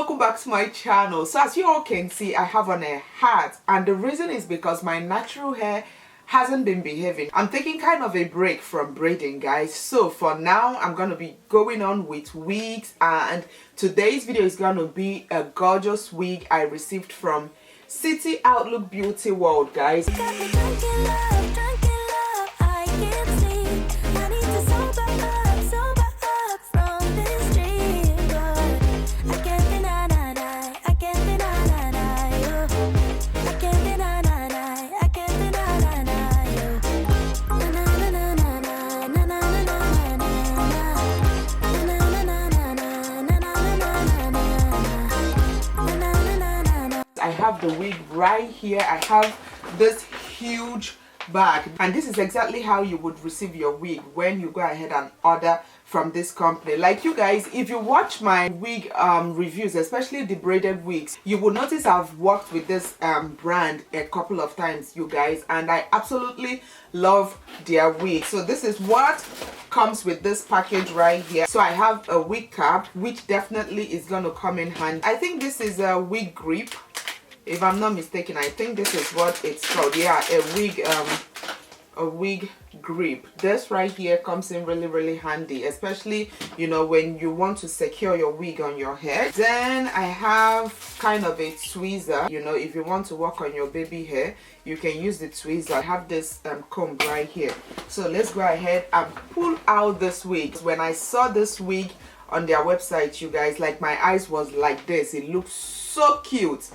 welcome back to my channel. So as you all can see, I have on a hat, and the reason is because my natural hair hasn't been behaving. I'm taking kind of a break from braiding, guys. So for now, I'm gonna be going on with wigs, and today's video is gonna be a gorgeous wig I received from Citioutluuk Beauty World, guys. I have the wig right here. I have this huge bag, and this is exactly how you would receive your wig when you go ahead and order from this company. Like, you guys, if you watch my wig reviews, especially the braided wigs, you will notice I've worked with this brand a couple of times, you guys, and I absolutely love their wig. So this is what comes with this package right here. So I have a wig cap, which definitely is going to come in handy. I think this is a wig grip, if I'm not mistaken. I think this is what it's called. Yeah, a wig grip. This right here comes in really handy, especially, you know, when you want to secure your wig on your head. Then I have kind of a tweezer. You know, if you want to work on your baby hair, you can use the tweezer. I have this comb right here. So let's go ahead and pull out this wig. When I saw this wig on their website, you guys, like, my eyes was like this. It looks so cute,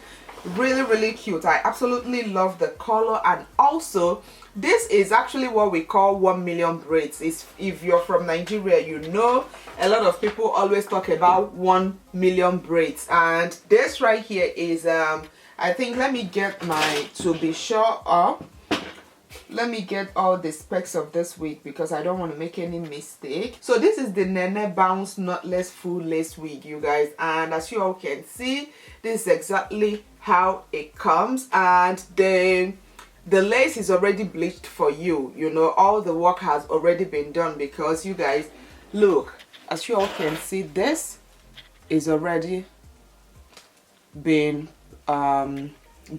really cute. I absolutely love the color, and also this is actually what we call 1 million braids. If you're from Nigeria, you know a lot of people always talk about 1 million braids, and this right here is I think, let me get my, to be sure up, let me get all the specs of this wig because I don't want to make any mistake. So this is the Nene bounce knotless full lace wig, you guys, and as you all can see, this is exactly how it comes, and the lace is already bleached for you. You know, all the work has already been done because, you guys, look, as you all can see, this is already been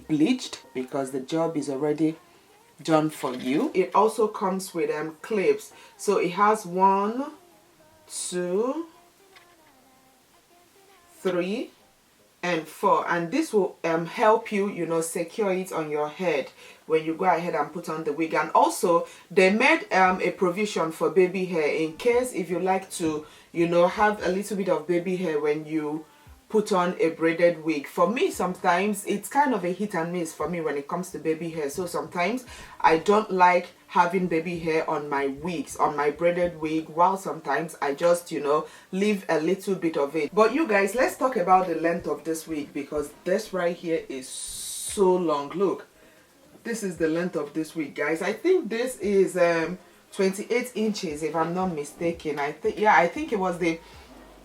bleached because the job is already done for you. It also comes with clips, so it has 1, 2, 3 and 4, and this will help you, you know, secure it on your head when you go ahead and put on the wig. And also they made a provision for baby hair, in case if you like to, you know, have a little bit of baby hair when you put on a braided wig. For me, sometimes it's kind of a hit and miss for me when it comes to baby hair. So sometimes I don't like having baby hair on my wigs, on my braided wig, while sometimes I just, you know, leave a little bit of it. But you guys, let's talk about the length of this wig, because this right here is so long. Look, this is the length of this wig, guys. I think this is 28 inches, if I'm not mistaken. I think, yeah, I think it was the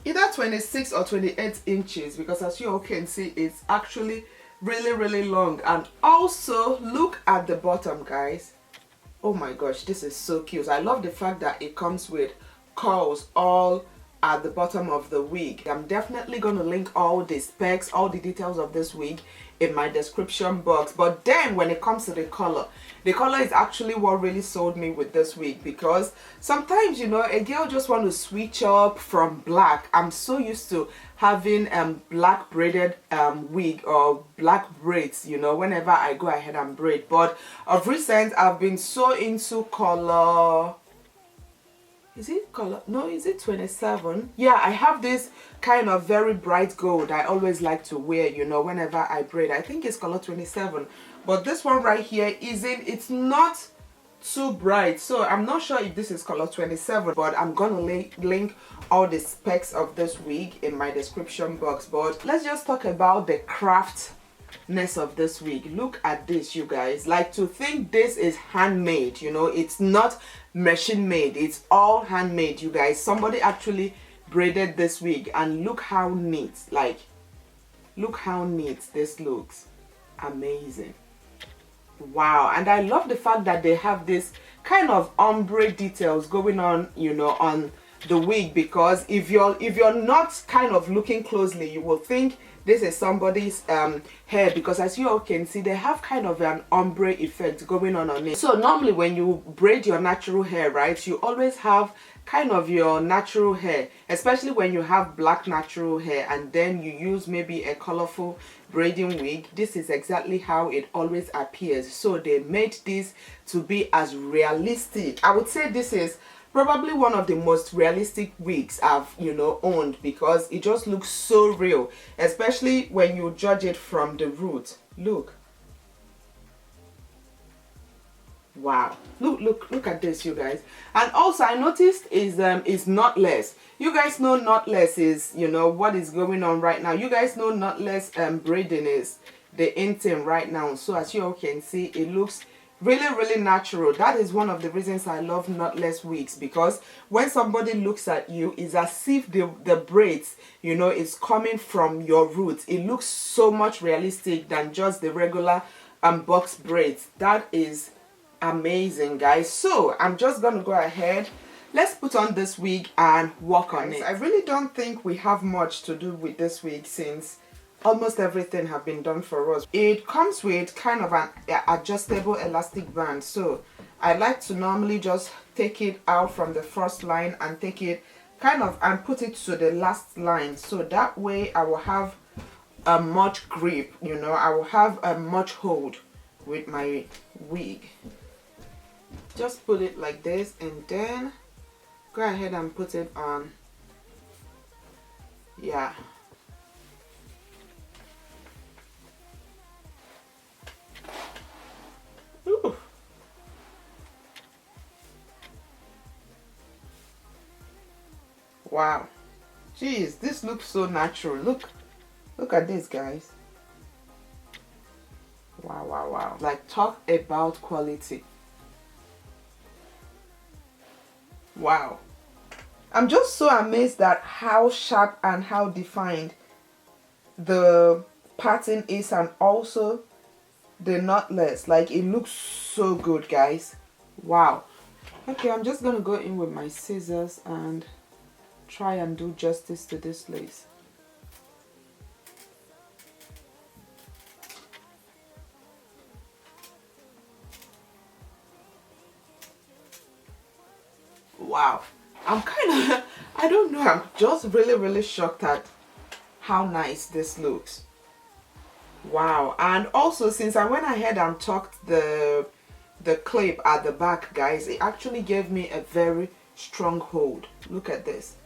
either 26 or 28 inches, because as you all can see, it's actually really long. And also look at the bottom, guys. Oh my gosh, this is so cute. I love the fact that it comes with curls all at the bottom of the wig. I'm definitely going to link all the specs, all the details of this wig in my description box. But then when it comes to the color is actually what really sold me with this wig, because sometimes, you know, a girl just want to switch up from black. I'm so used to having black braided wig or black braids, you know, whenever I go ahead and braid. But of recent, I've been so into color. Is it color? No, is it 27? Yeah, I have this kind of very bright gold I always like to wear, you know, whenever I braid. I think it's color 27. But this one right here it's not too bright. So I'm not sure if this is color 27, but I'm gonna link all the specs of this wig in my description box. But let's just talk about the craftness of this wig. Look at this, you guys. Like, to think this is handmade, you know, it's not machine made, it's all handmade, you guys. Somebody actually braided this wig, and look how neat, like, look how neat this looks. Amazing. Wow. And I love the fact that they have this kind of ombre details going on, you know, on the wig, because if you're not kind of looking closely, you will think this is somebody's hair, because as you all can see, they have kind of an ombre effect going on it. So normally when you braid your natural hair, right, you always have kind of your natural hair, especially when you have black natural hair, and then you use maybe a colorful braiding wig. This is exactly how it always appears. So they made this to be as realistic. I would say this is probably one of the most realistic wigs I've owned, because it just looks so real, especially when you judge it from the root. Look, wow, look at this, you guys. And also I noticed is knotless. You guys know knotless is what is going on right now. You guys know knotless braiding is the in thing right now. So as you all can see, it looks really natural. That is one of the reasons I love knotless wigs, because when somebody looks at you, it's as if the braids is coming from your roots. It looks so much realistic than just the regular box braids. That is amazing, guys. So I'm just gonna go ahead, let's put on this wig and work on it. I really don't think we have much to do with this wig, since almost everything have been done for us. It comes with kind of an adjustable elastic band, so I like to normally just take it out from the first line and take it kind of and put it to the last line, so that way I will have a much grip, I will have a much hold with my wig. Just put it like this and then go ahead and put it on. Yeah. Ooh. Wow. Jeez, this looks so natural. Look at this, guys. Wow. Like, talk about quality. Wow. I'm just so amazed at how sharp and how defined the pattern is, and also the knotless. Like, it looks so good, guys. Wow. Okay, I'm just gonna go in with my scissors and try and do justice to this lace. Wow, I'm kind of I don't know, I'm just really shocked at how nice this looks. Wow. And also, since I went ahead and tucked the clip at the back, guys, it actually gave me a very strong hold. Look at this.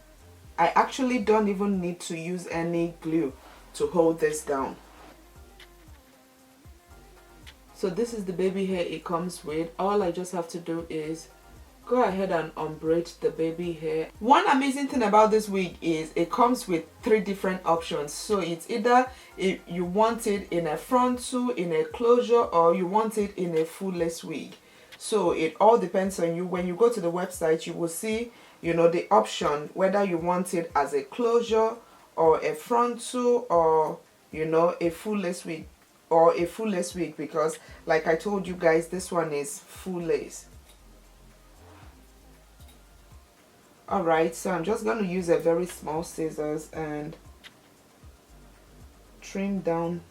I actually don't even need to use any glue to hold this down. So this is the baby hair it comes with. All I just have to do is go ahead and unbraid the baby hair. One amazing thing about this wig is it comes with 3 different options. So it's either if you want it in a frontal, in a closure, or you want it in a full lace wig. So it all depends on you. When you go to the website, you will see the option whether you want it as a closure or a frontal, or a full lace wig, or a full lace wig, because like I told you guys, this one is full lace. Alright, so I'm just going to use a very small scissors and trim down,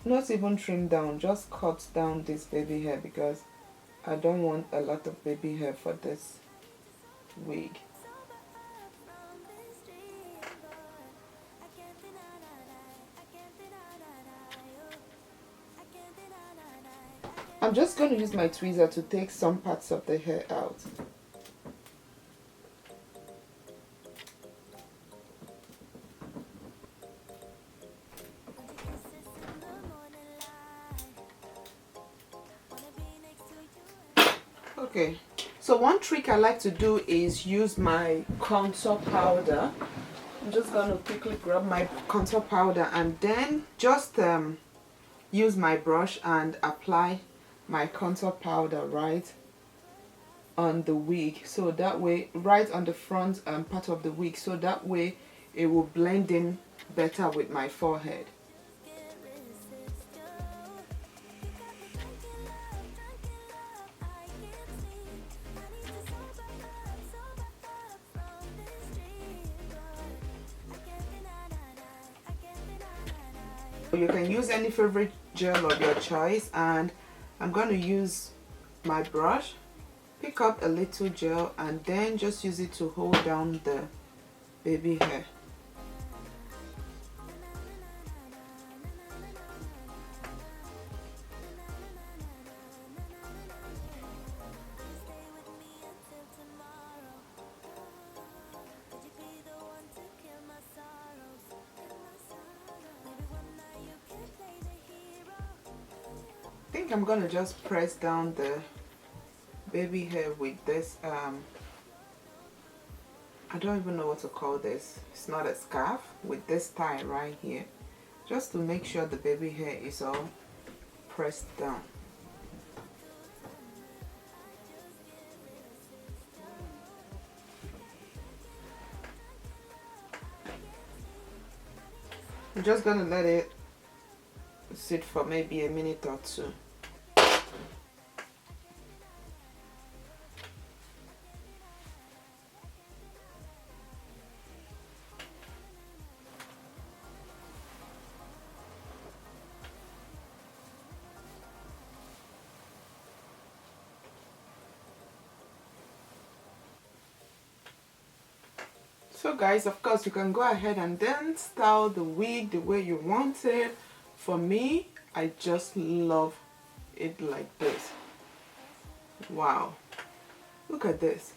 not even trim down, just cut down this baby hair, because I don't want a lot of baby hair for this wig. I'm just going to use my tweezer to take some parts of the hair out. Okay, so one trick I like to do is use my contour powder. I'm just going to quickly grab my contour powder and then just use my brush and apply my contour powder right on the wig, so that way, right on the front part of the wig, so that way it will blend in better with my forehead. You can use any favorite gel of your choice, and I'm going to use my brush, pick up a little gel, and then just use it to hold down the baby hair. I think I'm gonna just press down the baby hair with this I don't even know what to call this. It's not a scarf, with this tie right here, just to make sure the baby hair is all pressed down. I'm just gonna let it sit for maybe a minute or two. So guys, of course you can go ahead and then style the wig the way you want it. For me, I just love it like this. Wow, look at this.